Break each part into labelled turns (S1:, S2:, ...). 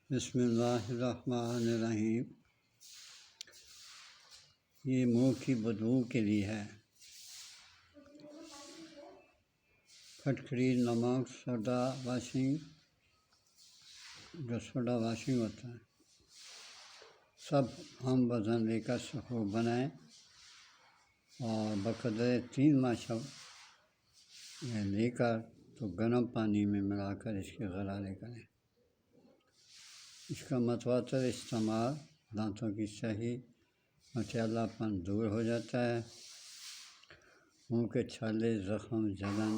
S1: بسم اللہ الرحمن الرحیم۔ یہ منہ کی بدبو کے لیے ہے۔ پھٹکری، نمک، سوڈا واشنگ، جو سوڈا واشنگ ہوتا ہے، سب ہم وزن لے کر سخوف بنائیں اور بقدر 3 ماشب لے کر تو گرم پانی میں ملا کر اس کے غرارے کریں۔ اس کا متواتر استعمال دانتوں کی صحیح مچالا پن دور ہو جاتا ہے۔ منہ کے چھالے، زخم، جلن،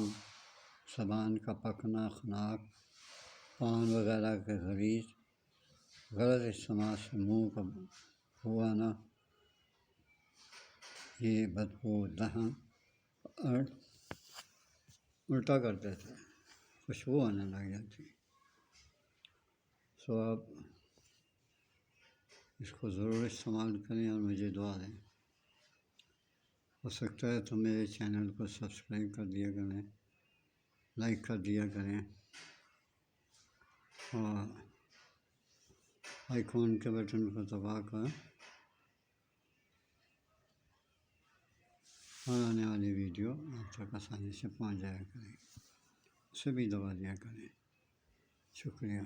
S1: زبان کا پکنا، خناق، پان وغیرہ کے غلط استعمال سے منہ کا بو آنا، یہ بدبو دہن اور الٹا کر دیتا ہے، خوشبو آنے لگ جاتی ہے۔ آپ اس کو ضرور استعمال کریں اور مجھے دعا دیں۔ ہو سکتا ہے تو میرے چینل کو سبسکرائب کر دیا کریں، لائک کر دیا کریں اور آئیکن کے بٹن کو دبا کر اور آنے والی ویڈیو آپ تک آسانی سے پہنچ جایا کریں، اسے بھی دبا دیا کریں۔ شکریہ۔